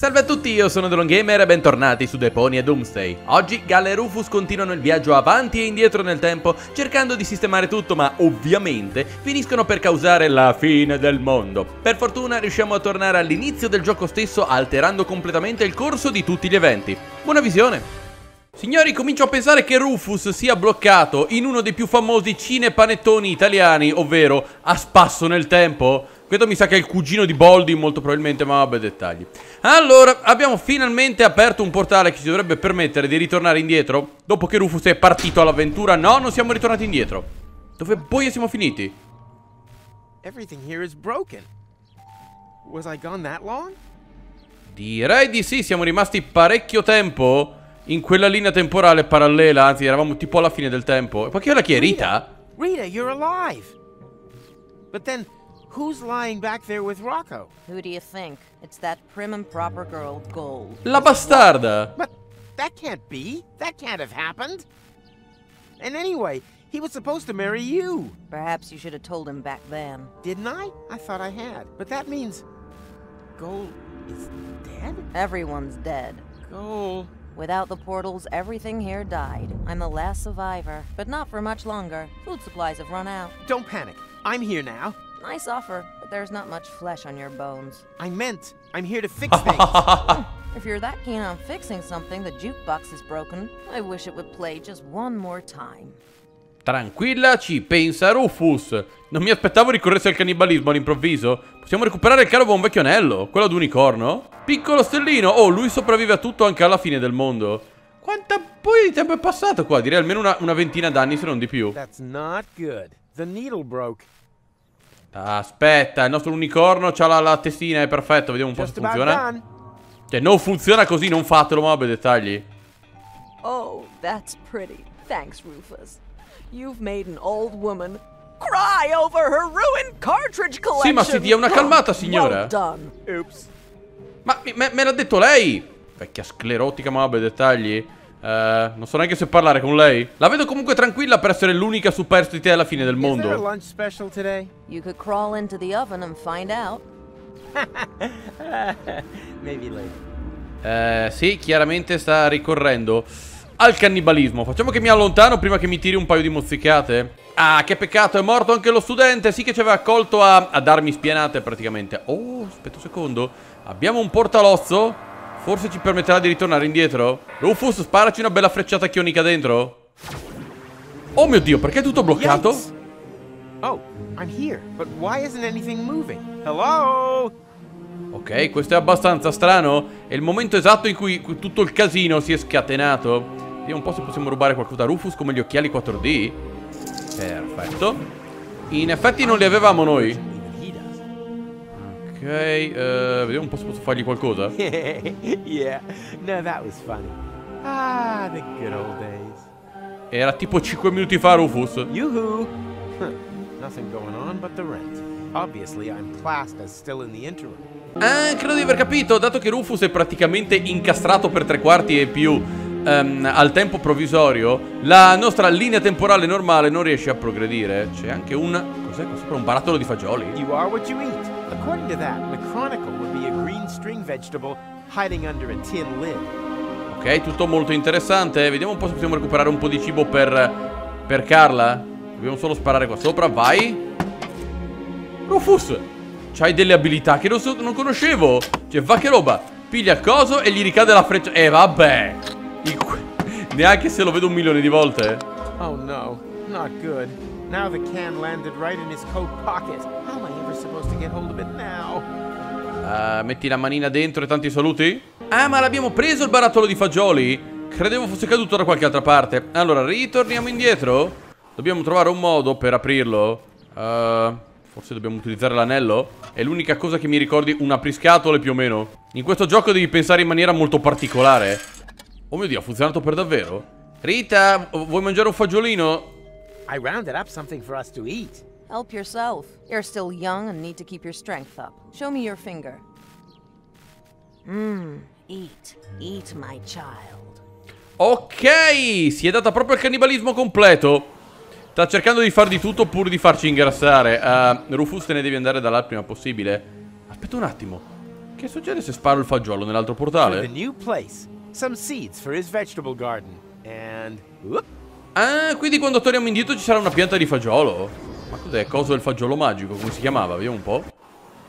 Salve a tutti, io sono TheLongGamer e bentornati su Deponia e Doomsday. Oggi Gall e Rufus continuano il viaggio avanti e indietro nel tempo, cercando di sistemare tutto, ma ovviamente finiscono per causare la fine del mondo. Per fortuna riusciamo a tornare all'inizio del gioco stesso, alterando completamente il corso di tutti gli eventi. Buona visione! Signori, comincio a pensare che Rufus sia bloccato in uno dei più famosi cinepanettoni italiani, ovvero A Spasso nel Tempo. Questo mi sa che è il cugino di Boldi, molto probabilmente, ma vabbè, dettagli. Allora, abbiamo finalmente aperto un portale che ci dovrebbe permettere di ritornare indietro dopo che Rufus è partito all'avventura. No, non siamo ritornati indietro. Dove poi siamo finiti? Everything here is broken. Was I gone that long? Direi di sì, siamo rimasti parecchio tempo in quella linea temporale parallela, anzi eravamo tipo alla fine del tempo. E poi che ora chi è? Rita? Rita, you're alive. But then, who's lying back there with Rocco? Who do you think? It's that prim and proper girl, Gold. La bastarda! But that can't be. That can't have happened. And anyway, he was supposed to marry you. Perhaps you should have told him back then. Didn't I? I thought I had. But that means Gold is dead? Everyone's dead. Gold. Without the portals, everything here died. I'm the last survivor, but not for much longer. Food supplies have run out. Don't panic. I'm here now. Nice offer, but there's not much flesh on your bones. I meant I'm here to fix things. If you're that keen on fixing something, the jukebox is broken. I wish it would play just one more time. Tranquilla, ci pensa Rufus. Non mi aspettavo ricorresse al cannibalismo all'improvviso. Possiamo recuperare il caro buon vecchio anello, quello ad unicorno. Piccolo stellino. Oh, lui sopravvive a tutto anche alla fine del mondo. Quanta poi di tempo è passato qua? Direi almeno una ventina d'anni, se non di più. That's not good. The needle broke. Aspetta, il nostro unicorno c'ha la testina, è perfetto. Vediamo un po' se Just about funziona. done. Cioè, non funziona così, non fatelo, ma vabbè, dettagli. Oh, that's pretty. Thanks, Rufus. You've made an old woman cry over her ruined cartridge collection. Sì, ma si dia una calmata, signora. Well done. Oops. Ma me l'ha detto lei. Vecchia sclerotica, ma vabbè, dettagli. Non so neanche se parlare con lei. La vedo comunque tranquilla per essere l'unica superstite alla fine del Is there a mondo. lunch special today? You could crawl into the oven and find out. Maybe later. Sì, chiaramente sta ricorrendo al cannibalismo. Facciamo che mi allontano prima che mi tiri un paio di mozzicate. Ah, che peccato, è morto anche lo studente. Sì che ci aveva accolto a darmi spianate praticamente. Oh, aspetta un secondo. Abbiamo un portalozzo. Forse ci permetterà di ritornare indietro. Rufus, sparaci una bella frecciata chionica dentro. Oh mio Dio, perché è tutto bloccato? Yikes. Oh, I'm here, but why isn't anything moving? Hello? Ok, questo è abbastanza strano. È il momento esatto in cui tutto il casino si è scatenato. Vediamo un po' se possiamo rubare qualcosa da Rufus, come gli occhiali 4D. Perfetto. In effetti non li avevamo noi. Ok, vediamo un po' se posso fargli qualcosa. Yeah, no, that was funny. Ah, the good old days. Era tipo 5 minuti fa, Rufus. Yoo-hoo! Huh, nothing going on but the rent. Obviously, I'm classed as still in the interim. Ah, credo di aver capito. Dato che Rufus è praticamente incastrato per 3/4 e più al tempo provvisorio, la nostra linea temporale normale non riesce a progredire. C'è anche cos'è questo? Un barattolo di fagioli? You are what you eat. According to that, the chronicle would be a green string vegetable hiding under a tin lid. Ok, tutto molto interessante. Vediamo un po' se possiamo recuperare un po' di cibo per Carla. Dobbiamo solo sparare qua sopra, vai. Rufus, c'hai delle abilità che non conoscevo. Cioè, va che roba. Piglia il coso e gli ricade la freccia. Vabbè. Neanche se lo vedo 1.000.000 di volte. Oh no, not good. Now the can landed right in his coat pocket. How am I ever supposed to get hold of it now? Metti la manina dentro e tanti saluti. Ah, ma l'abbiamo preso il barattolo di fagioli? Credevo fosse caduto da qualche altra parte. Allora, ritorniamo indietro. Dobbiamo trovare un modo per aprirlo. Forse dobbiamo utilizzare l'anello. È l'unica cosa che mi ricordi un apriscatole più o meno. In questo gioco devi pensare in maniera molto particolare. Oh mio Dio, ha funzionato per davvero? Rita, vuoi mangiare un fagiolino? I rounded up something for us to eat. Help yourself. You're still young and need to keep your strength up. Show me your finger. Eat. Eat, my child. Ok, si è data proprio al cannibalismo completo. Sta cercando di far di tutto pur di farci ingrassare. Rufus, te ne devi andare da là il prima possibile. Aspetta un attimo. Che succede se sparo il fagiolo nell'altro For the portale? new place. Some seeds for his vegetable garden. And... whoop. Ah, quindi quando torniamo indietro ci sarà una pianta di fagiolo? Ma cos'è? Coso del fagiolo magico? Come si chiamava? Vediamo un po'.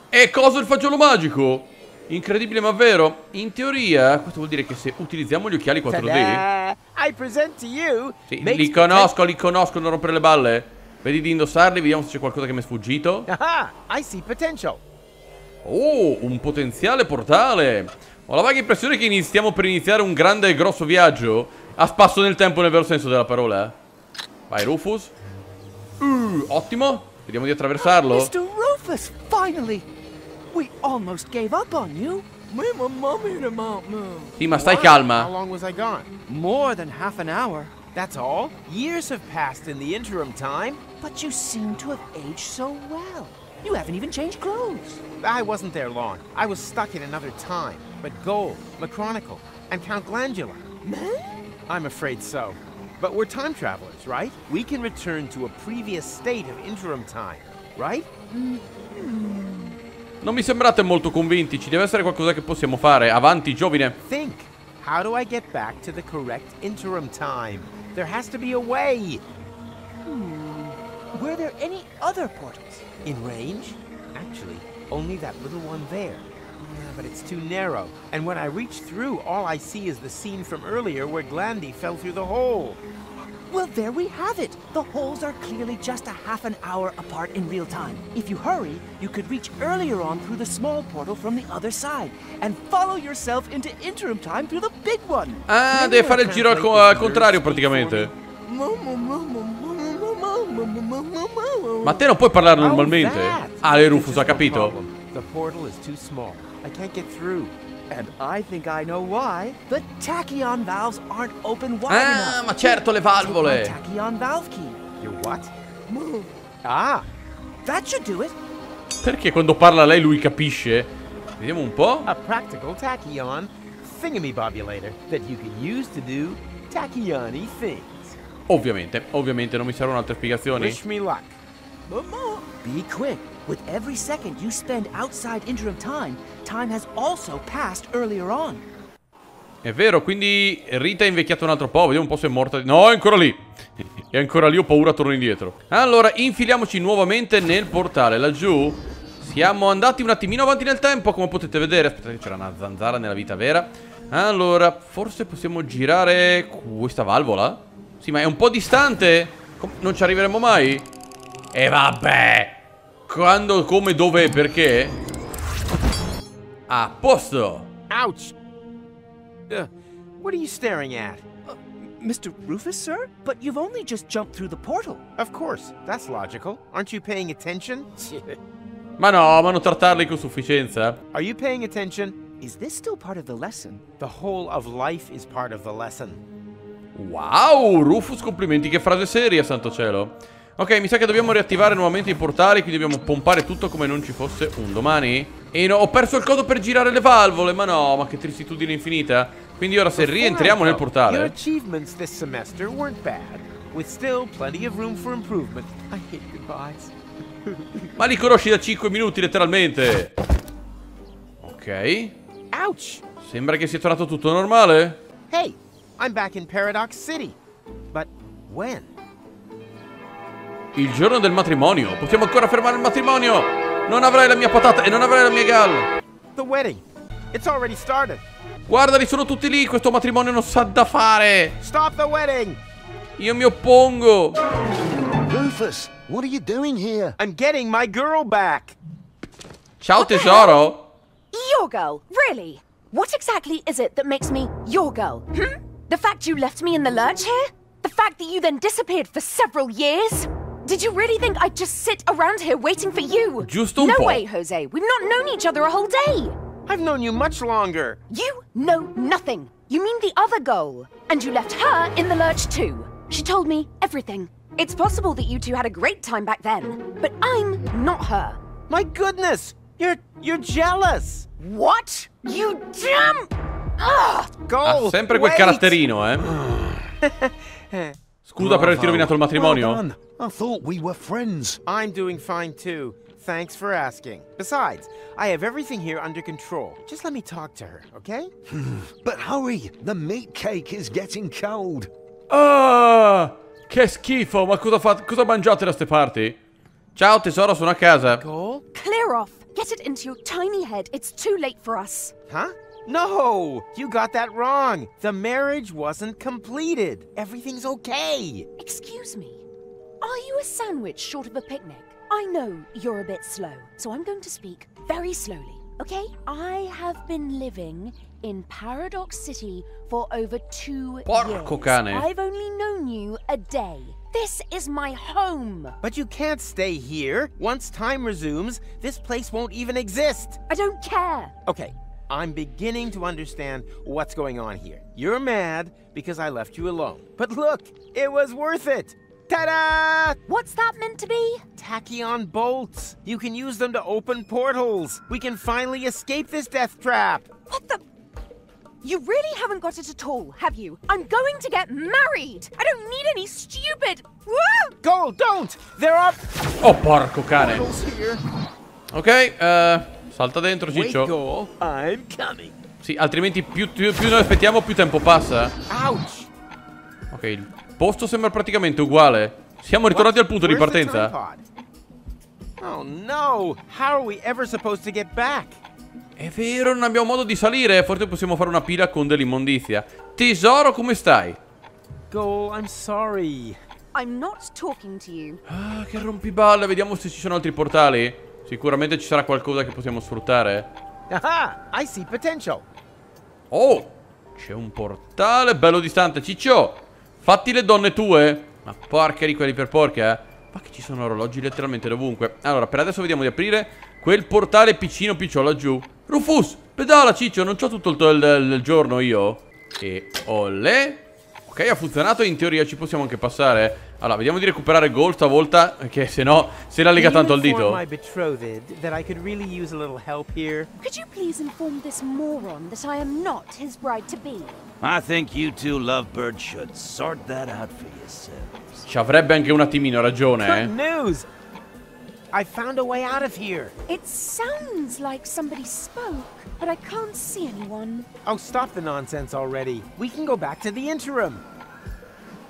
È coso il fagiolo magico! Incredibile ma vero. In teoria, questo vuol dire che se utilizziamo gli occhiali 4D... Ta-da! I present to you. Sì, makes li conosco, non rompere le balle. Vedi di indossarli, vediamo se c'è qualcosa che mi è sfuggito. Aha! I see potential. Oh, un potenziale portale. Ho la vaga impressione che stiamo per iniziare un grande e grosso viaggio. A spasso nel tempo nel vero senso della parola. Vai Rufus. Ottimo. Vediamo di attraversarlo. Mr. Rufus, finally! We almost gave up on you. Sì, ma stai How calma. long was I gone? More than half an hour. That's all? Years have passed in the interim time. But you seem to have aged so well. You haven't even changed clothes. I wasn't there long. I was stuck in another time. But Gold, Macronicle, and Count Glandula. I'm afraid so. But we're time travelers, right? We can return to a previous state of interim time, right? Non mi sembrate molto convinti. Ci deve essere qualcosa che possiamo fare. Avanti, giovine. Think. How do I get back to the correct interim time? There has to be a way. Were there any other portals? In range? Actually, only that little one there. Yeah, but it's too narrow. And when I reach through, all I see is the scene from earlier where Glandy fell through the hole. Well, there we have it. The holes are clearly just a half an hour apart in real time. If you hurry, you could reach earlier on through the small portal from the other side and follow yourself into interim time through the big one. Ah, deve fare il giro al contrario praticamente. Ma te non puoi parlare normalmente? Ah, lei Rufus ha capito. The portal is too small. I can't get through. And I think I know why. The tachyon valves aren't open wide Ah, enough. ma certo, le Take my valvole. tachyon valve key. Your what? Ah, That should do it. Perché quando parla lei lui capisce? Vediamo un po'. a practical tachyon thingamybobulator that you can use to do tachyony things. Ovviamente non mi servono altre spiegazioni. Wish me luck. Be quick. With every second you spend outside interim time, time has also passed earlier on. È vero, quindi Rita è invecchiata un altro po'. Vediamo un po' se è morta. No, è ancora lì. È ancora lì, ho paura, torno indietro. Allora, infiliamoci nuovamente nel portale. Laggiù siamo andati un attimino avanti nel tempo, come potete vedere. Aspettate, c'era una zanzara nella vita vera. Allora, forse possiamo girare questa valvola? Sì, ma è un po' distante. Non ci arriveremo mai? E vabbè. Quando, come, dove e perché? A posto. Ouch! What are you staring at? Mr. Rufus, sir? But you've only just jumped through the portal. Of course, that's logical. Aren't you paying attention? Ma no, ma non trattarli con sufficienza. Are you paying attention? Is this still part of the lesson? The whole of life is part of the lesson. Wow, Rufus, complimenti, che frase seria, santo cielo. Ok, mi sa che dobbiamo riattivare nuovamente i portali, quindi dobbiamo pompare tutto come non ci fosse un domani. E no, ho perso il codo per girare le valvole, ma no, ma che tristitudine infinita. Quindi ora se rientriamo nel Your portale... achievements this semester weren't bad, with still plenty of room for improvement. I hate goodbyes. Ma li conosci da 5 minuti, letteralmente. Ok. Ouch! Sembra che sia tornato tutto normale. Hey, I'm back in Paradox City. But when? Il giorno del matrimonio. Possiamo ancora fermare il matrimonio. Non avrai la mia patata e non avrai la mia galla. The wedding. It's already started. Guardali, sono tutti lì. Questo matrimonio non sa da fare. Stop the wedding! Io mi oppongo. Rufus, what are you doing here? I'm getting my girl back. Ciao tesoro. Your girl? Really? What exactly is it that makes me your girl? The fact you left me in the lurch here? The fact that you then disappeared for several years? Did you really think I'd just sit around here waiting for you? Giusto un no po'. way, Jose. We've not known each other a whole day. I've known you much longer. You know nothing. You mean the other girl. And you left her in the lurch too. She told me everything. It's possible that you two had a great time back then, but I'm not her. My goodness! You're jealous! What? You damn... Ugh! Gold! Ha sempre quel wait! caratterino, Scusa per averti rovinato il matrimonio. Well done. I thought we were friends. I'm doing fine too. Thanks for asking. Besides, I have everything here under control. Just let me talk to her, okay? But hurry, the meat cake is getting cold. Ah, che schifo, ma cosa mangiate da ste parti? Ciao tesoro, sono a casa. Cole? Clear off. Get it into your tiny head. It's too late for us. Huh? No! You got that wrong. The marriage wasn't completed. Everything's okay. Excuse me. Are you a sandwich short of a picnic? I know you're a bit slow, so I'm going to speak very slowly, okay? I have been living in Paradox City for over 2 Porco years. cane. I've only known you a day. This is my home. But you can't stay here. Once time resumes, this place won't even exist. I don't care. Okay, I'm beginning to understand what's going on here. You're mad because I left you alone. But look, it was worth it. Ta-da! What's that meant to be? Tachyon bolts. You can use them to open portals. We can finally escape this death trap. What the? You really haven't got it at all, have you? I'm going to get married. I don't need any stupid... Whoa! Gold, don't! There are Oh, porco cane. portals here. Ok, salta dentro, Wait, ciccio. Goal, I'm coming. Sì, altrimenti più noi aspettiamo, più tempo passa. Ouch! Ok, il posto sembra praticamente uguale. Siamo ritornati al punto di Where's the partenza. time pod? Oh no! How are we ever supposed to get back? È vero, non abbiamo modo di salire. Forse possiamo fare una pila con dell'immondizia. Tesoro, come stai? Goal, I'm sorry. I'm not talking to you. Ah, che rompiballe. Vediamo se ci sono altri portali. Sicuramente ci sarà qualcosa che possiamo sfruttare. Aha! I see potential. Oh, c'è un portale bello distante. Ciccio, fatti le donne tue. Ma porca di quelli per porca, eh. Ma che ci sono orologi letteralmente dovunque. Allora, per adesso vediamo di aprire quel portale piccino laggiù. Rufus, pedala Ciccio, non c'ho tutto il giorno io. E olè. Ok, ha funzionato e in teoria ci possiamo anche passare. Allora, vediamo di recuperare Gold stavolta, che se no se la lega tanto al dito. My betrothed that I could really use a little help here. Could you please inform this moron that I am not his bride-to-be? I think you two lovebirds should sort that out for yourselves. Ci avrebbe anche un attimino ragione, Good news! I found a way out of here. It sounds like somebody spoke, but I can't see anyone. Oh, stop the nonsense already. We can go back to the interim.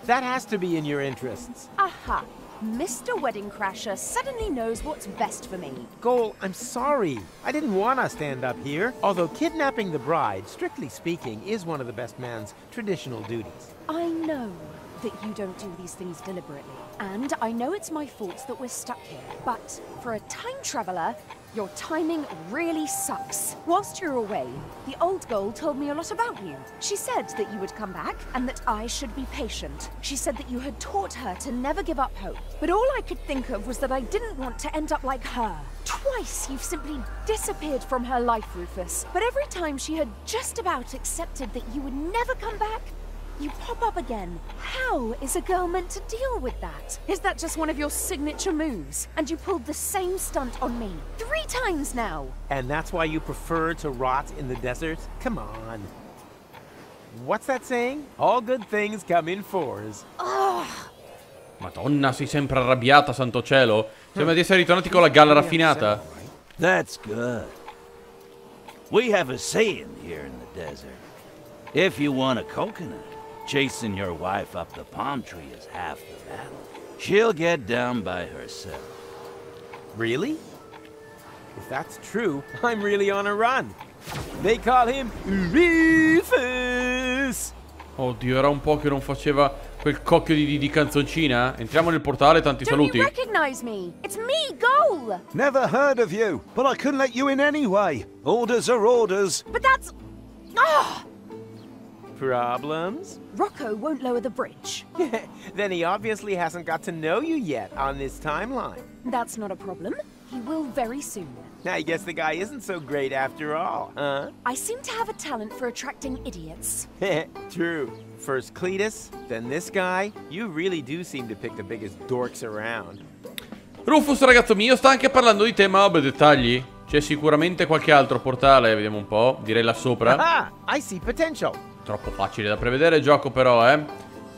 That has to be in your interests. Aha! Mr. Wedding Crasher suddenly knows what's best for me. Goal, I'm sorry. I didn't want to stand up here. Although kidnapping the bride, strictly speaking, is one of the best man's traditional duties. I know that you don't do these things deliberately, and I know it's my fault that we're stuck here. But for a time traveler, your timing really sucks. Whilst you're away, the old Goal told me a lot about you. She said that you would come back and that I should be patient. She said that you had taught her to never give up hope. But all I could think of was that I didn't want to end up like her. Twice you've simply disappeared from her life, Rufus. But every time she had just about accepted that you would never come back, you pop up again. How is a girl meant to deal with that? Is that just one of your signature moves? And you pulled the same stunt on me 3 times now. And that's why you prefer to rot in the desert? Come on. What's that saying? All good things come in fours. Madonna, sei sempre arrabbiata, santo cielo. Sembra di essere ritornati con la galla raffinata. That's good. We have a saying here in the desert. If you want a coconut, chasing your wife up the palm tree is half the battle. She'll get down by herself. Really? If that's true, I'm really on a run. They call him Rufus. Oddio, era un po' che non faceva quel cocchio di canzoncina. Entriamo nel portale, tanti Don't saluti. you recognize me? It's me, Goal! Never heard of you, but I couldn't let you in anyway. Orders are orders. But that's... Ah! Problems? Rocco won't lower the bridge. Then he obviously hasn't got to know you yet on this timeline. That's not a problem. He will very soon. I guess the guy isn't so great after all, huh? I seem to have a talent for attracting idiots. True. First Cletus, then this guy. You really do seem to pick the biggest dorks around. Rufus, ragazzo mio, sta anche parlando di te, ma vabbè, dettagli. C'è sicuramente qualche altro portale, vediamo un po'. Direi là sopra. Ah, I see potential. Troppo facile da prevedere il gioco però, eh.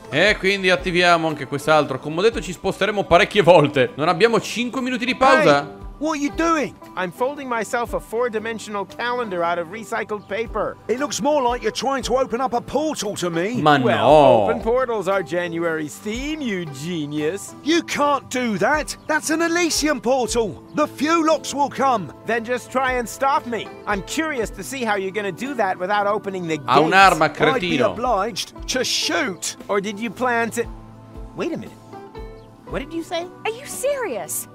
E quindi attiviamo anche quest'altro. Come ho detto ci sposteremo parecchie volte. Non abbiamo 5 minuti di pausa? Hey, What are you doing? I'm folding myself a 4-dimensional calendar out of recycled paper. It looks more like you're trying to open up a portal to me. Ma Well, no! open portals are January's theme, you genius. You can't do that. That's an Elysium portal. The Fulocks will come. Then just try and stop me. I'm curious to see how you're gonna do that without opening the gates. Ha un'arma, I'd be cretino. obliged to shoot. Or did you plan to... Wait a minute. What did you say? Are you serious?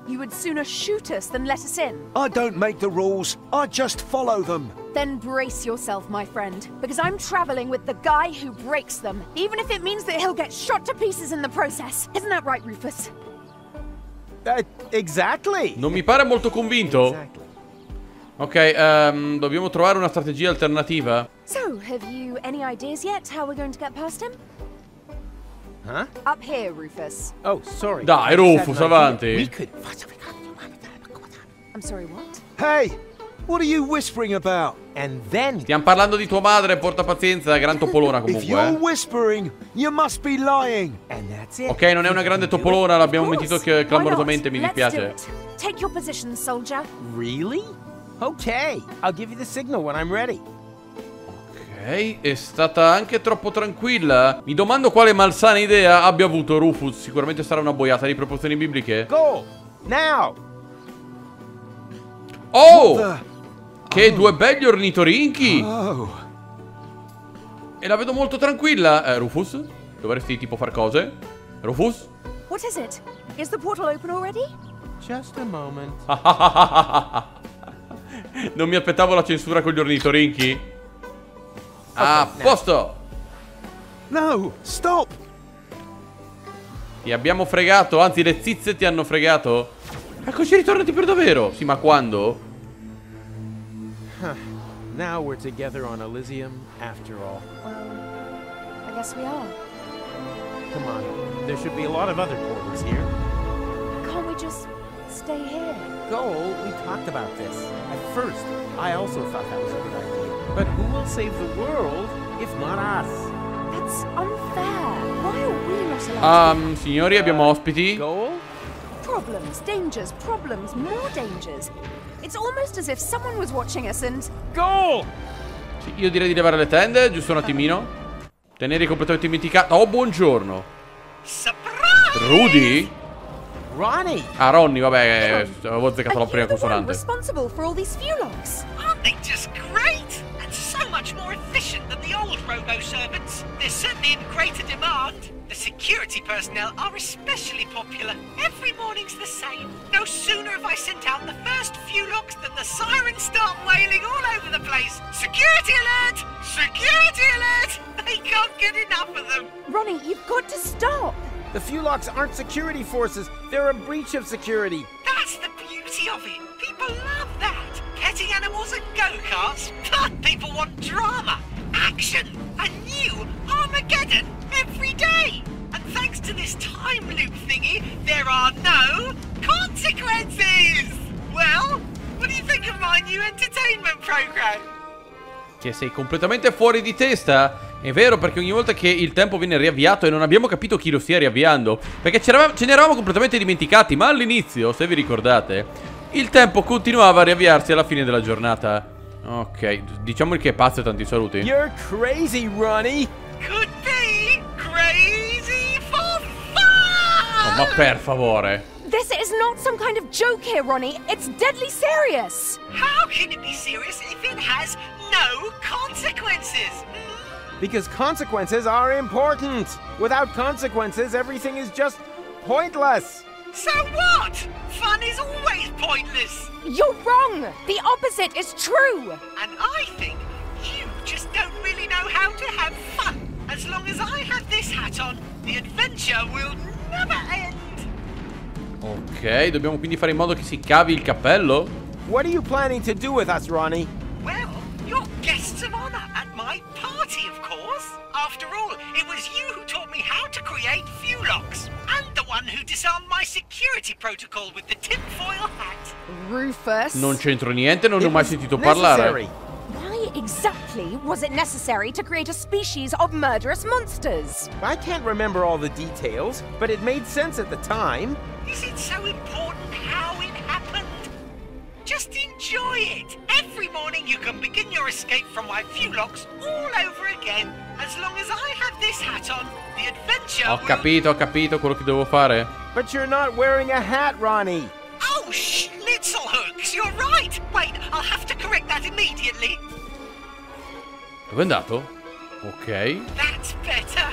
You would sooner shoot us than let us in. I don't make the rules. I just follow them. Then brace yourself, my friend, because I'm traveling with the guy who breaks them, even if it means that he'll get shot to pieces in the process. Isn't that right, Rufus? Exactly. Non mi pare molto convinto. Exactly. Ok, dobbiamo trovare una strategia alternativa. So, have you any ideas yet how we're going to get past him? Huh? Up here, Rufus. Oh, sorry. Dai, I just had Rufus, an idea. avanti. We could... I'm sorry, what? Hey, what are you whispering about? And then... Stiamo parlando di tua madre, porta pazienza, gran topolona If you're comunque. whispering, you must be lying. And that's it. Ok, non è una grande topolona, l'abbiamo mentito clamorosamente, mi Let's do dispiace. it. Take your position, soldier. Really? Okay. I'll give you the signal when I'm ready. Ok, è stata anche troppo tranquilla. Mi domando quale malsana idea abbia avuto Rufus. Sicuramente sarà una boiata di proporzioni bibliche. Go! Now! Oh! Che due belli ornitorinchi! Oh. E la vedo molto tranquilla. Rufus? Dovresti tipo far cose? Rufus? What is it? Is the portal open already? Just a moment. Non mi aspettavo la censura con gli ornitorinchi. A posto! No, stop. Ti abbiamo fregato, anzi le zizze ti hanno fregato. Eccoci, ritornati per davvero. Sì, ma quando? Now we're together on Elysium after all. Well, I guess we are. Come on. There should be a lot of other portals here. Can't we just stay here? Goal, we talked about this. At first, I also thought that was a good idea. But who will save the world if not us? That's unfair. Why are we not allowed Signori, abbiamo ospiti. Goal? Problems, more dangers. It's almost as if someone was watching us and... Goal! Sì, io direi di levare le tende, giusto un attimino. Tenere completamente dimenticato. Oh, buongiorno. Surprise! Rudy? Ronnie! Ah, Ronnie, vabbè, avevo azzeccato la prima the one consonante. responsible for all these Fulocks. Aren't they just great? And so much more efficient than the old robo-servants. They're certainly in greater demand. The security personnel are especially popular. Every morning's the same. No sooner have I sent out the first Fulocks than the sirens start wailing all over the place. Security alert! Security alert! They can't get enough of them. Ronnie, you've got to stop. The Fulocks aren't security forces. They're a breach of security. That's the beauty of it. People love that. Petting animals and go-karts. People want drama, action, a new Armageddon every day. And thanks to this time loop thingy, there are no consequences. Well, what do you think of my new entertainment program? Che sei completamente fuori di testa. È vero, perché ogni volta che il tempo viene riavviato e non abbiamo capito chi lo stia riavviando, perché ce ne eravamo completamente dimenticati. Ma all'inizio, se vi ricordate, il tempo continuava a riavviarsi alla fine della giornata. Ok, diciamo che è pazzo e tanti saluti. You're crazy, Ronnie. Could be crazy for fun. Oh, ma per favore. This is not some kind of joke here, Ronnie. It's deadly serious. How can it be serious if it has no consequences? Because consequences are important. Without consequences, everything is just pointless. So what? Fun is always pointless. You're wrong. The opposite is true. And I think you just don't really know how to have fun. As long as I have this hat on, the adventure will never end. Ok, dobbiamo quindi fare in modo che si cavi il cappello? What are you planning to do with us, Ronnie? Well, you're guests of honor at my party, of course. After all, it was you who taught me how to create Fulocks, and the one who disarmed my security protocol with the tinfoil hat. Rufus. Non c'entro niente, non ne ho It mai was sentito necessary. parlare. Why exactly was it necessary to create a species of murderous monsters? I can't remember all the details, but it made sense at the time. Is it so important how it Just enjoy it. Every morning you can begin your escape from my Fulocks all over again. As long as I have this hat on, the adventure Ho capito quello che devo fare. But you're not wearing a hat, Ronnie. Oh, schnitzelhooks, you're right. Wait, I'll have to correct that immediately. Dove è andato? Ok. That's better.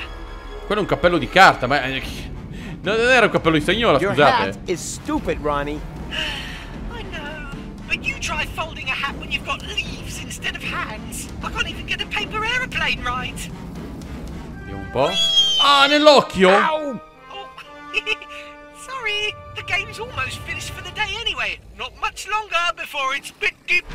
Quello è un cappello di carta, ma... non era un cappello di stagnola, Your scusate. hat is stupid, Ronnie. I know, but you try folding a hat when you've got leaves instead of hands. I can't even get a paper aeroplane right. Vediamo un po'. Ah, nell'occhio! Ow! Oh, sorry, the game's almost finished for the day anyway. Not much longer before it's bit deep.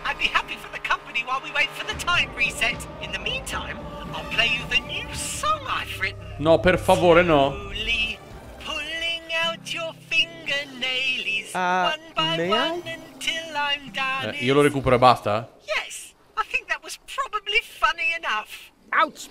I'd be happy for the company while we wait for the time reset. In the meantime, I'll play you the new song I've written. No, per favore, no. Slowly pulling out your fingernails one by may one I? until I'm done. Io lo recupero e basta? Yes, I think that was probably funny enough. Ouch!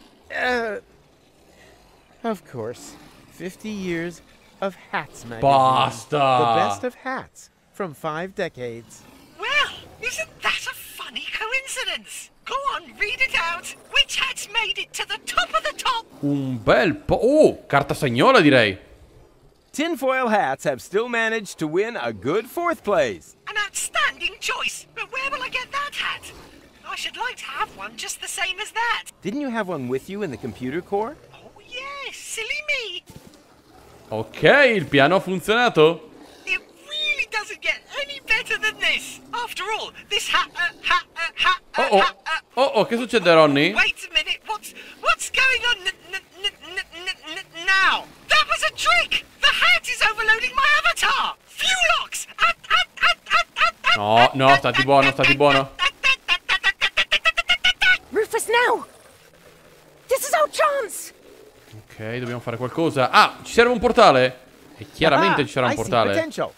Of course. 50 years of Hats magazine. Basta! The best of hats from 5 decades. Well, isn't that a funny coincidence? Go on, read it out. Which hat's made it to the top of the top? Un bel po'. Oh, carta stagnola direi. Tinfoil hats have still managed to win a good 4th place. An outstanding choice. But where will I get that hat? I should like to have one just the same as that. Didn't you have one with you in the computer core? Oh, yes, silly me. Ok, il piano ha funzionato. It really doesn't get any better than this. After all, this hat, Oh, che succede, Ronnie? Wait a minute, what's going on now? That was a trick! The hat is overloading my avatar! Fulocks! No, stati buono. Rufus, now! This is our chance! Ok, dobbiamo fare qualcosa. Ah, ci serve un portale? E chiaramente ci sarà un I see portale. potential.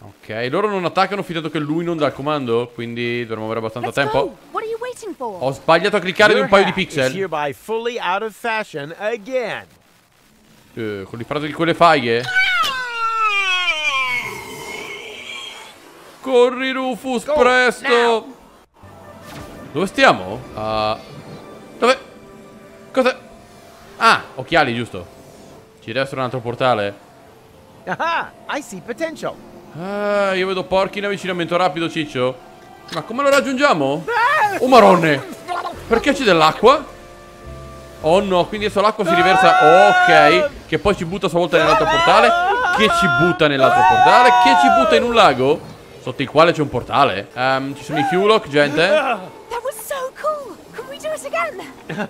Ok, loro non attaccano fidato che lui non dà il comando, quindi dovremo avere abbastanza Let's tempo. go! What are you waiting for? Ho sbagliato a cliccare di un paio di Your hat is pixel. hereby fully out of fashion again. Con le frasi di quelle faghe. Corri, Rufus, Go, presto! now. Dove stiamo? Dove? Cosa? Ah, occhiali, giusto. Ci deve essere un altro portale. Aha! I see potential. Ah, io vedo porchi in avvicinamento rapido, Ciccio. Ma come lo raggiungiamo? Oh, marone! Perché c'è dell'acqua? Oh no, quindi adesso l'acqua si riversa. Ok, che poi ci butta a sua volta nell'altro portale. Che ci butta nell'altro portale. Che ci butta in un lago, sotto il quale c'è un portale. Ci sono i Fulok, gente. That was so cool! Can we do it again?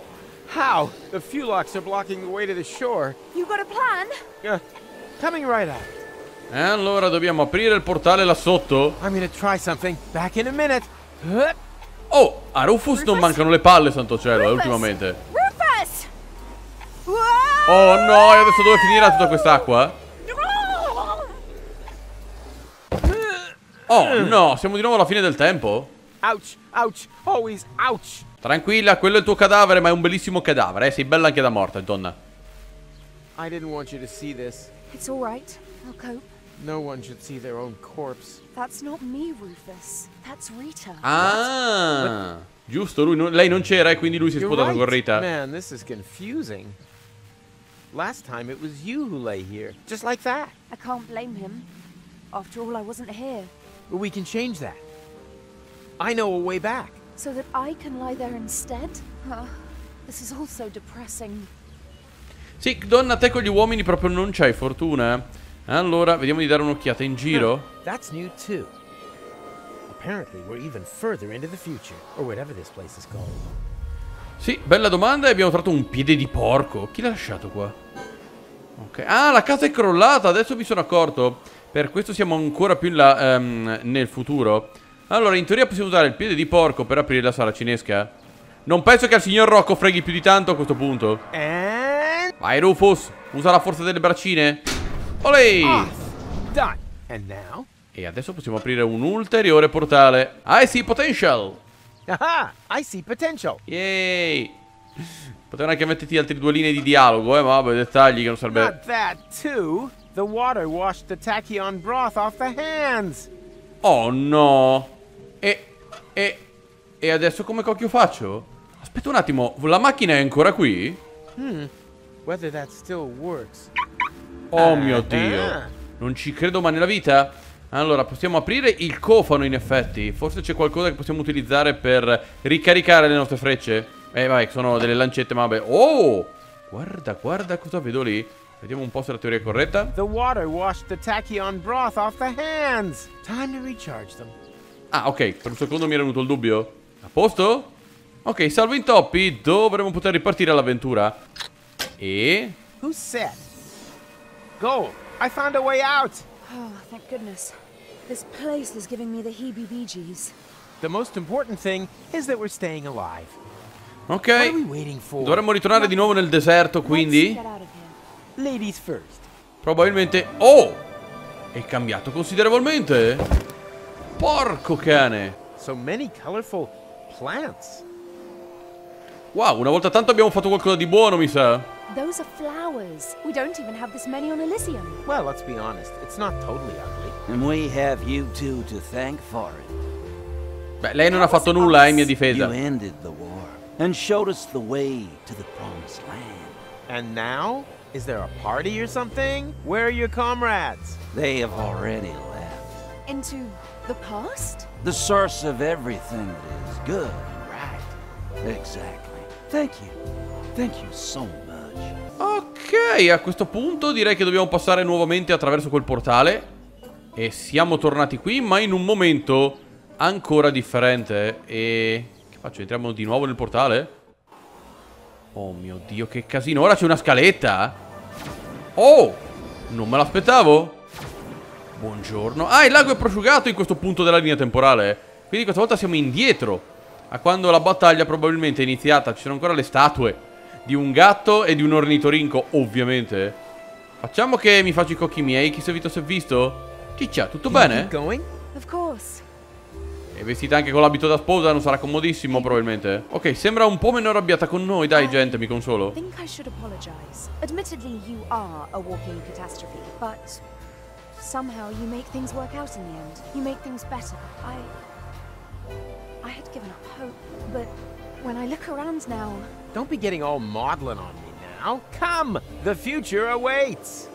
How? The Fulocks are blocking the way to the shore. You got a plan? Coming right up. E allora dobbiamo aprire il portale là sotto. I'm gonna try something. Back in a minute. Oh, a Rufus non mancano le palle, santo cielo, ultimamente. Rufus! Oh no, e adesso dove finirà tutta quest'acqua? Oh no, siamo di nuovo alla fine del tempo. Ouch! Ouch! Always ouch! Tranquilla, quello è il tuo cadavere, ma è un bellissimo cadavere, sei bella anche da morta, donna. I didn't want you to see this. It's all right. I'll cope. No one should see their own corpse. That's not me, Rufus. That's Rita. Ah, giusto, lei non c'era e quindi lui si è You're sputato con right. Rita. Man, this is confusing. Last time it was you who lay here, just like that. I can't blame him. After all, I wasn't here. But we can change that. I know a way back. So that I can lie there instead? This is all so depressing. Sì, donna, te con gli uomini proprio non c'hai fortuna. Allora, vediamo di dare un'occhiata in giro. That's new too. Apparently we're even further into the future, or whatever this place is called. Sì, bella domanda, e abbiamo trovato un piede di porco. Chi l'ha lasciato qua? Ok. Ah, la casa è crollata, adesso mi sono accorto. Per questo siamo ancora più in là nel futuro. Allora, in teoria possiamo usare il piede di porco per aprire la sala cinesca. Non penso che al signor Rocco freghi più di tanto a questo punto. And Vai, Rufus, usa la forza delle braccine. Olè! done. And now? E adesso possiamo aprire un ulteriore portale. I see potential. Aha! I see potential. Yay! Potevano anche metterti altre due linee di dialogo, ma vabbè, dettagli che non serve. Not that too. The water washed the tachyon broth off the hands. Oh no. E adesso come cacchio faccio? Aspetta un attimo, la macchina è ancora qui? Whether that still works. Oh mio Dio. Non ci credo mai nella vita. Allora, possiamo aprire il cofano in effetti. Forse c'è qualcosa che possiamo utilizzare per ricaricare le nostre frecce. Vai, sono delle lancette, ma vabbè. Oh! Guarda cosa vedo lì. Vediamo un po' se la teoria è corretta. The water washed the tachyon broth off the hands. Time to recharge them. Ah, ok, per un secondo mi era venuto il dubbio. A posto? Ok, salvo intoppi, dovremo poter ripartire all'avventura. E... Who's set? Go! I found a way out! Oh, thank goodness. This place is giving me the heebie-jeebies. The most important thing is that we're staying alive. Ok. What are we waiting for? Dovremmo ritornare di nuovo nel deserto, quindi. Let's get out of here. Ladies first. Probabilmente... Oh! È cambiato considerevolmente. Porco cane. So many colorful plants. Wow, una volta tanto abbiamo fatto qualcosa di buono, mi sa. Those are flowers. We don't even have this many on Elysium. Well, let's be honest. It's not totally ugly. And we have you two to thank for it. Beh, lei non ha fatto nulla, in mia difesa. You ended the war and showed us the way to the promised land. And now? Is there a party or something? Where are your comrades? They have already left. Into the past? The source of everything that is good and right. Exactly. Thank you. Thank you so much. Ok, a questo punto direi che dobbiamo passare nuovamente attraverso quel portale. E siamo tornati qui, ma in un momento ancora differente. E... che faccio? Entriamo di nuovo nel portale? Oh mio Dio, che casino. Ora c'è una scaletta. Oh, non me l'aspettavo. Buongiorno. Ah, il lago è prosciugato in questo punto della linea temporale. Quindi questa volta siamo indietro a quando la battaglia probabilmente è iniziata. Ci sono ancora le statue di un gatto e di un ornitorinco, ovviamente. Facciamo che mi faccio i cocchi miei. Chi si è visto si è visto. Ciccia, tutto bene? Keep going? Of course. È vestita anche con l'abito da sposa, non sarà comodissimo probabilmente. Ok, sembra un po' meno arrabbiata con noi. Dai gente, mi consolo. I think I should apologize. Admittedly, you are a walking catastrophe, but somehow you make things work out in the end. You make things better. I had given up hope, but when I look around now... Don't be getting all maudlin on me now. Come! The future awaits!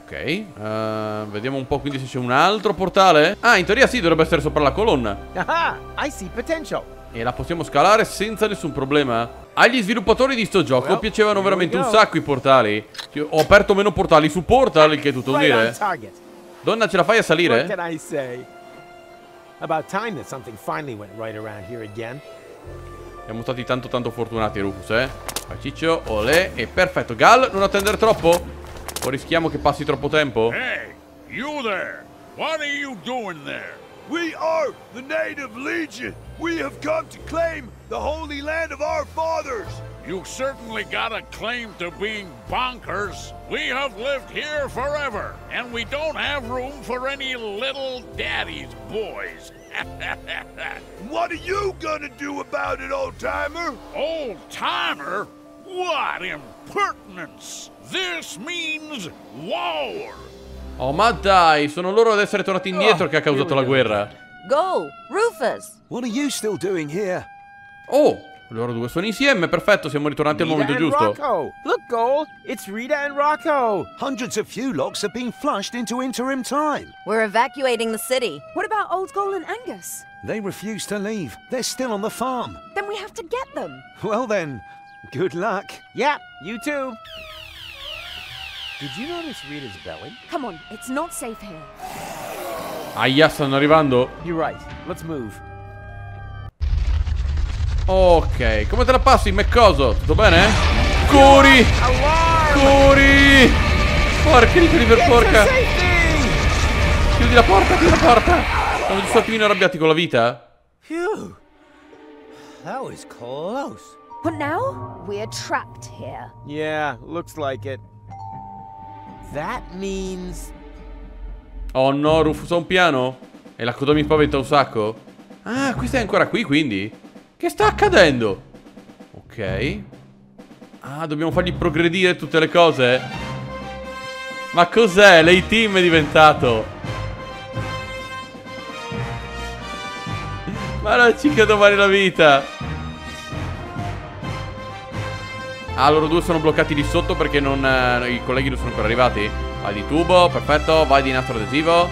Ok, vediamo un po' quindi se c'è un altro portale. Ah, in teoria sì, dovrebbe essere sopra la colonna. Aha! I see potential! E la possiamo scalare senza nessun problema. Agli sviluppatori di sto gioco piacevano veramente un sacco i portali. Ho aperto meno portali su Portal, che è tutto un dire. Donna, ce la fai a salire? What can I say? About time that something finally went right around here again. Siamo stati tanto fortunati, Rufus, Vai, Ciccio, olè. E perfetto. Gal, non attendere troppo. O rischiamo che passi troppo tempo? Hey, you there! What are you doing there? We are the Native Legion. We have come to claim the holy land of our fathers. You certainly got a claim to being bonkers. We have lived here forever, and we don't have room for any little daddy's boys. What are you gonna do about it, old-timer? Old-timer? What impertinence! This means war! Oh, ma dai, sono loro ad essere tornati indietro che ha causato la guerra. Go, Rufus! What are you still doing here? Oh, loro due sono insieme, perfetto, siamo ritornati al momento giusto. Rocco. Look, Gold, it's Rita and Rocco. Hundreds of Fulocks have been flushed into interim time. We're evacuating the city. What about Old Goal and Angus? They refuse to leave. They're still on the farm. Then we have to get them. Well then, good luck. Yeah, you too. Did you notice Rita's belly? Come on, it's not safe here. Aia, stanno arrivando. You're right. Let's move. Ok, come te la passi, Meccoso? Tutto bene? Corri! Corri! Porca di per porca! Chiudi la porta, chiudi la porta! Siamo giusto un attimino arrabbiati con la vita? Phew. That was close. But now, we're trapped here. Yeah, looks like it. That means... Oh no, Rufus ha un piano? E la coda mi spaventa un sacco. Ah, questa è ancora qui, quindi? Che sta accadendo? Ok. Ah, dobbiamo fargli progredire tutte le cose? Ma cos'è? L'A-Team è diventato. Ma non ci credo mai nella vita. Ah, loro due sono bloccati lì sotto perché i colleghi non sono ancora arrivati. Vai di tubo, perfetto. Vai di nastro adesivo.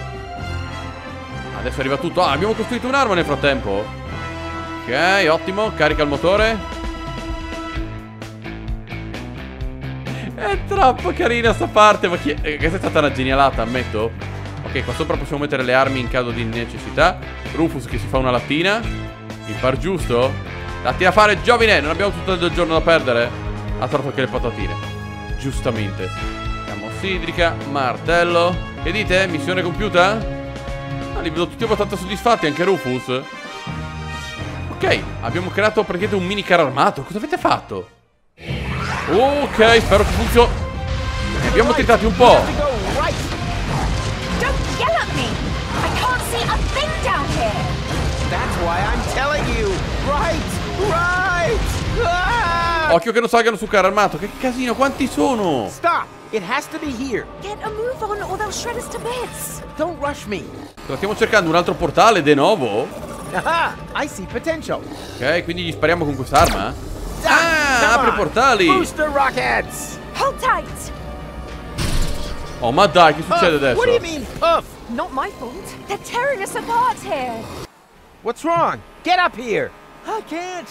Adesso arriva tutto. Ah, abbiamo costruito un'arma nel frattempo. Ok, ottimo. Carica il motore. È troppo carina sta parte. Ma questa è stata una genialata, ammetto. Ok, qua sopra possiamo mettere le armi in caso di necessità. Rufus che si fa una lattina. Mi par giusto? Datti da fare, giovine. Non abbiamo tutto il giorno da perdere. Ha trovato anche le patatine. Giustamente. Idrica, martello. Che dite? Missione compiuta? Ah, li vedo tutti abbastanza soddisfatti, anche Rufus. Ok, abbiamo creato praticamente un mini carro armato. Cosa avete fatto? Ok, spero che funzioni. Ne abbiamo tentati un po'. Don't yell at me! I can't see a thing down here! That's why I'm telling you! Right! Ah! Occhio che non salgano sul carro armato. Che casino, quanti sono? Stop! It has to be here. Get a move on or they'll shred us to bits! Don't rush me. Stiamo cercando un altro portale de nuovo. Aha! I see potential. Ok, quindi gli spariamo con quest'arma. Come apre on. portali. Booster rockets! Hold tight! Oh, ma dai, che succede adesso? What do you mean, puff? Not my fault. They're tearing us apart here! What's wrong? Get up here. I can't.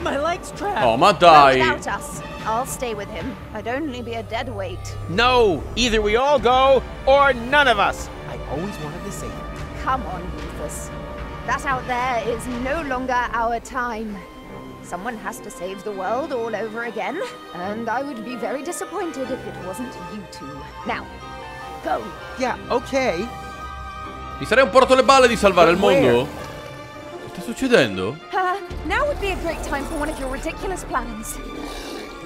My leg's trapped. Oh, ma Go dai. without us. I'll stay with him. I'd only be a dead weight. No, either we all go or none of us. I always wanted to say that. Come on, Rufus. That out there is no longer our time. Someone has to save the world all over again, and I would be very disappointed if it wasn't you two. Now, go. Yeah, okay. Mi sarei un po' rotto le balle di salvare il mondo? Che sta succedendo? Now would be a great time for one of your ridiculous plans.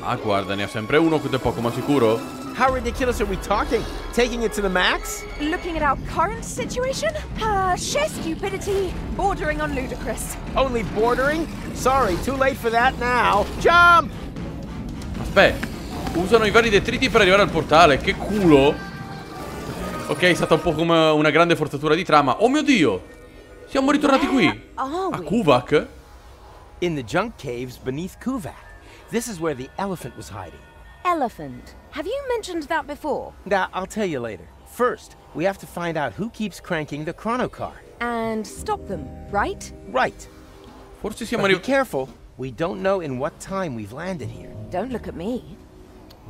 Ah, guarda, ne ha sempre uno, questo è poco ma sicuro. How ridiculous are we talking? Taking it to the max? Looking at our current situation? Sheer stupidity, bordering on ludicrous. Only bordering? Sorry, too late for that now. Jump! Aspetta, usano i vari detriti per arrivare al portale, che culo. Ok, è stata un po' come una grande forzatura di trama. Oh mio Dio, siamo ritornati qui. A Kuvak? In the junk caves beneath Kuvak. This is where the elephant was hiding. Elephant. Have you mentioned that before? Now, I'll tell you later. First, we have to find out who keeps cranking the chrono car. And stop them, right? Right. Forse siamo But be arrivati. careful. We don't know in what time we've landed here. Don't look at me.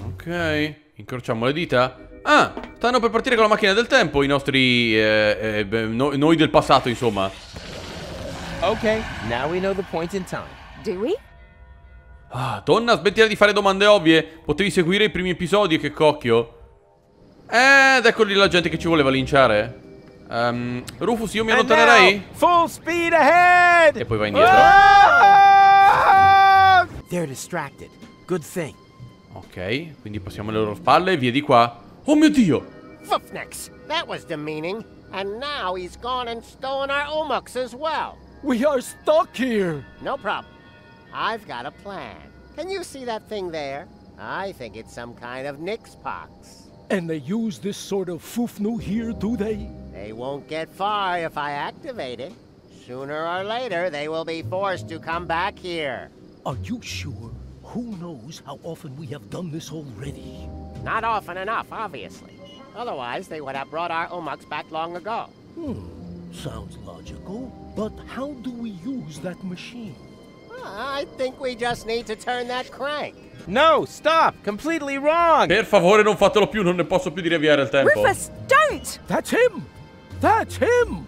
Ok, incrociamo le dita. Ah, stanno per partire con la macchina del tempo i nostri... noi del passato, insomma. Okay, now we know the point in time. Do we? Ah, donna, smettila di fare domande ovvie. Potevi seguire i primi episodi, che cocchio. Ed ecco lì la gente che ci voleva linciare. Rufus, io mi allontanerei? Full speed ahead! E poi va indietro. Ah! They're distracted. Good thing. Ok, quindi passiamo alle loro spalle e via di qua. Oh mio Dio! Foofnix, that was demeaning. And now he's gone and stolen our Omux as well. We are stuck here. No problem. I've got a plan. Can you see that thing there? I think it's some kind of Nixpox. And they use this sort of foofnu here, do they? They won't get far if I activate it. Sooner or later, they will be forced to come back here. Are you sure? Who knows how often we have done this already? Not often enough, obviously. Otherwise, they would have brought our Omux back long ago. Sounds logical. But how do we use that machine? I think we just need to turn that crank. No, stop! Completely wrong! Per favore non fatelo più, non ne posso più di riavviare il tempo. Rufus, don't! That's him! That's him!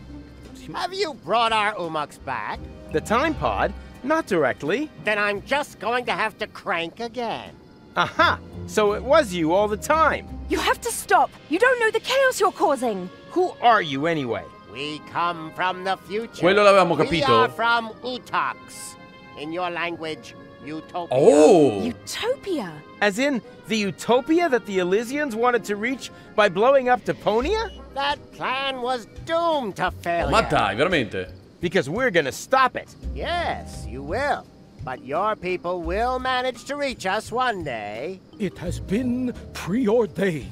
Have you brought our Omux back? The time pod? Not directly. Then I'm just going to have to crank again. Aha! So it was you all the time. You have to stop. You don't know the chaos you're causing. Who are you anyway? We come from the future. Quello l'avevamo We capito. are from Utox. In your language, Utopia. Oh! Utopia? As in, the utopia that the Elysians wanted to reach by blowing up Deponia? That plan was doomed to failure. Ma dai, veramente? Because we're gonna stop it. Yes, you will. But your people will manage to reach us one day. It has been preordained.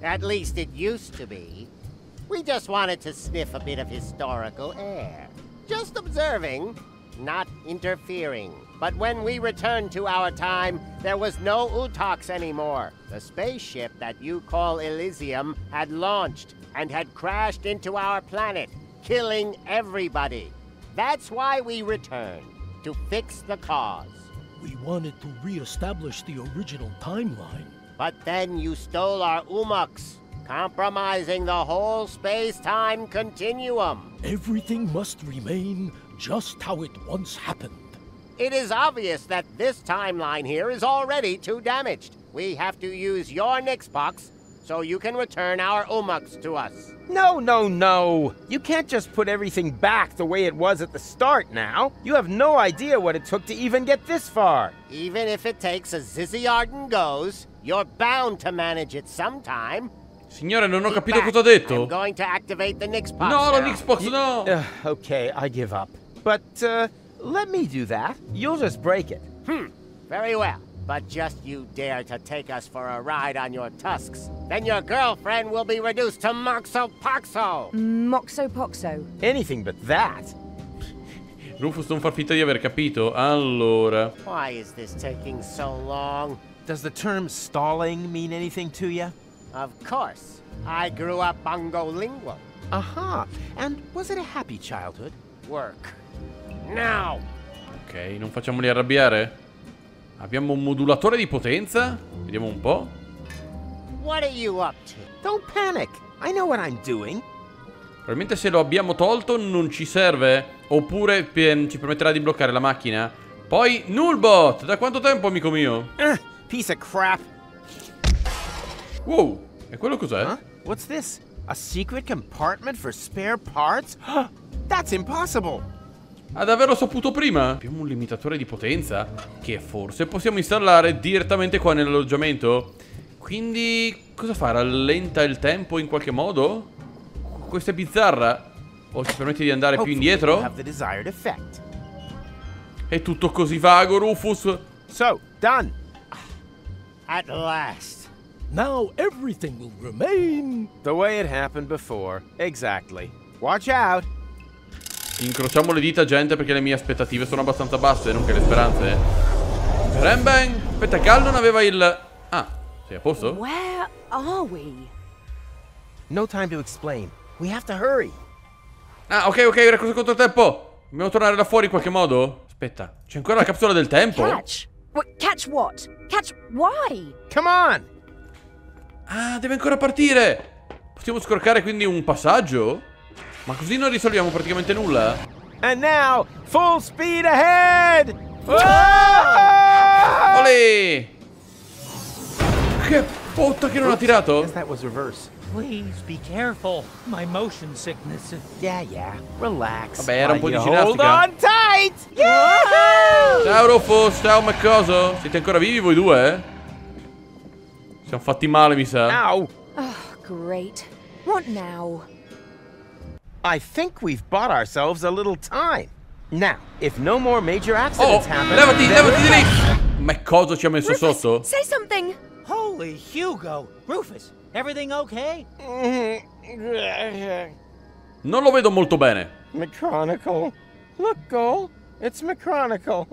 At least it used to be. We just wanted to sniff a bit of historical air. Just observing. not interfering. But when we returned to our time, there was no Utox anymore. The spaceship that you call Elysium had launched and had crashed into our planet, killing everybody. That's why we returned, to fix the cause. We wanted to re-establish the original timeline. But then you stole our Umux, compromising the whole space-time continuum. Everything must remain just how it once happened. It is obvious that this timeline here is already too damaged. We have to use your Nixbox so you can return our Umux to us. No, no, no. You can't just put everything back the way it was at the start now. You have no idea what it took to even get this far. Even if it takes a Zizzy Arden goes, you're bound to manage it sometime. Signore, non ho capito cosa ha detto. I'm going to activate the Nixbox. No, la Nixbox, no. Okay, I give up. But, let me do that. You'll just break it. Very well. But just you dare to take us for a ride on your tusks, then your girlfriend will be reduced to Moxopoxo. Moxopoxo. Anything but that. Rufus, non far finta di aver capito. Allora. Why is this taking so long? Does the term stalling mean anything to you? Of course. I grew up bongolingual. Aha. And was it a happy childhood? Work. Now. Ok, non facciamoli arrabbiare. Abbiamo un modulatore di potenza. Vediamo un po'. What are you up to? Don't panic. I know what I'm doing. Probabilmente se lo abbiamo tolto non ci serve. Oppure ci permetterà di bloccare la macchina. Poi Nullbot. Da quanto tempo, amico mio? Piece of crap. Wow. E quello cos'è? Huh? What's this? A secret compartment for spare parts? That's impossible. Ha davvero saputo prima? Abbiamo un limitatore di potenza che forse possiamo installare direttamente qua nell'alloggiamento. Quindi cosa fa? Rallenta il tempo in qualche modo? Questa è bizzarra. O ci permette di andare più indietro? È tutto così vago, Rufus. So, done. At last. Now everything will remain the way it happened before. Exactly. Watch out. Incrociamo le dita, gente, perché le mie aspettative sono abbastanza basse, nonché le speranze. Rembang. Aspetta, Cal non aveva il... Ah, sei a posto? Where are we? No time to explain. We have to hurry. Ah, ok, ora cosa contro il tempo? Dobbiamo tornare da fuori in qualche modo? Aspetta, c'è ancora la capsula del tempo? Catch? Catch what? Catch why? Come on! Ah, deve ancora partire! Possiamo scorcare quindi un passaggio? Ma così non risolviamo praticamente nulla? And now, full speed ahead! Olè! Che botta che non ha tirato? That was reverse. Please be careful. My motion sickness. Yeah. Relax. Vabbè, era un po' di Hold ginnastica. on tight! Ciao Rufus, ciao McCoso. Siete ancora vivi voi due? Siamo fatti male, mi sa. Ow! Oh, great. What now? I think we've bought ourselves a little time. Now, if no more major accidents happen... levati di lì! McCoso ci ha messo Rufus, sotto? say something! Holy Hugo! Rufus, everything okay? Non lo vedo molto bene. McChronicle. Look, Gull. It's McChronicle.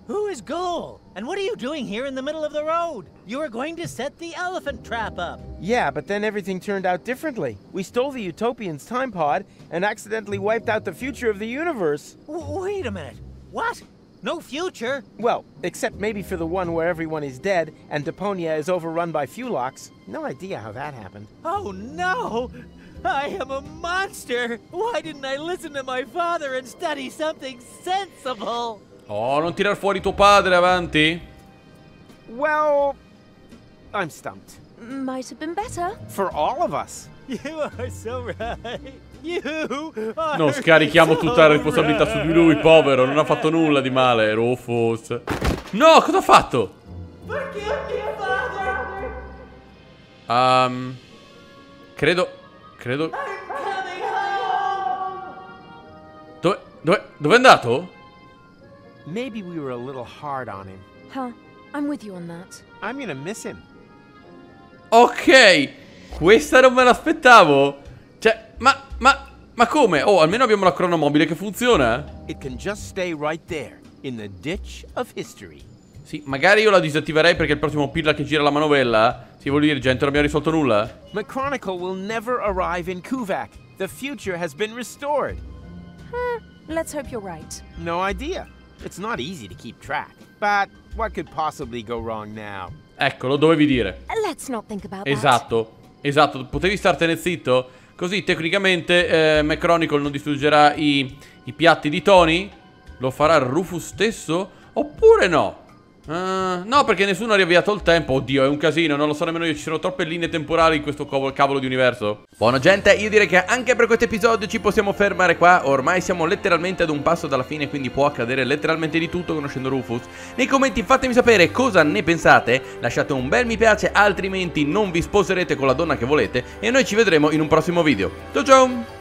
Who is Gull? And what are you doing here in the middle of the road? You were going to set the elephant trap up. Yeah, but then everything turned out differently. We stole the Utopian's time pod and accidentally wiped out the future of the universe. Wait a minute. What? No future? Well, except maybe for the one where everyone is dead and Deponia is overrun by Fulox. No idea how that happened. Oh no! I am a monster! Why didn't I listen to my father and study something sensible? Oh, non tirar fuori tuo padre, avanti. Well, I'm stumped. Might have been better. For all of us. You are so right. You are Non scarichiamo tutta la responsabilità su di lui, povero. Non ha fatto nulla di male, Rufus. No, cosa ha fatto? Forgive me, father. Credo. I'm coming home. Dove è andato? Maybe we were a little hard on him. Huh. I'm with you on that. I'm gonna miss him. Ok, questa non me l'aspettavo. Cioè, ma Ma come? Oh, almeno abbiamo la cronomobile che funziona. It can just stay right there, in the ditch of history. Sì, magari io la disattiverei perché il prossimo pirla che gira la manovella. Sì, vuol dire, gente, non abbiamo risolto nulla. McChronicle will never arrive in Kuvak. The future has been restored. Let's hope you're right. No idea. It's not easy to keep track. But what could possibly go wrong now? Ecco, lo dovevi dire. Let's not think about Esatto, esatto, potevi startene zitto? Così tecnicamente McChronicle non distruggerà i piatti di Tony? Lo farà Rufus stesso? Oppure no? No, perché nessuno ha riavviato il tempo. Oddio, è un casino, non lo so nemmeno io. Ci sono troppe linee temporali in questo cavolo di universo. Buona gente, io direi che anche per questo episodio ci possiamo fermare qua. Ormai siamo letteralmente ad un passo dalla fine, quindi può accadere letteralmente di tutto conoscendo Rufus. Nei commenti fatemi sapere cosa ne pensate. Lasciate un bel mi piace, altrimenti non vi sposerete con la donna che volete. E noi ci vedremo in un prossimo video. Ciao ciao!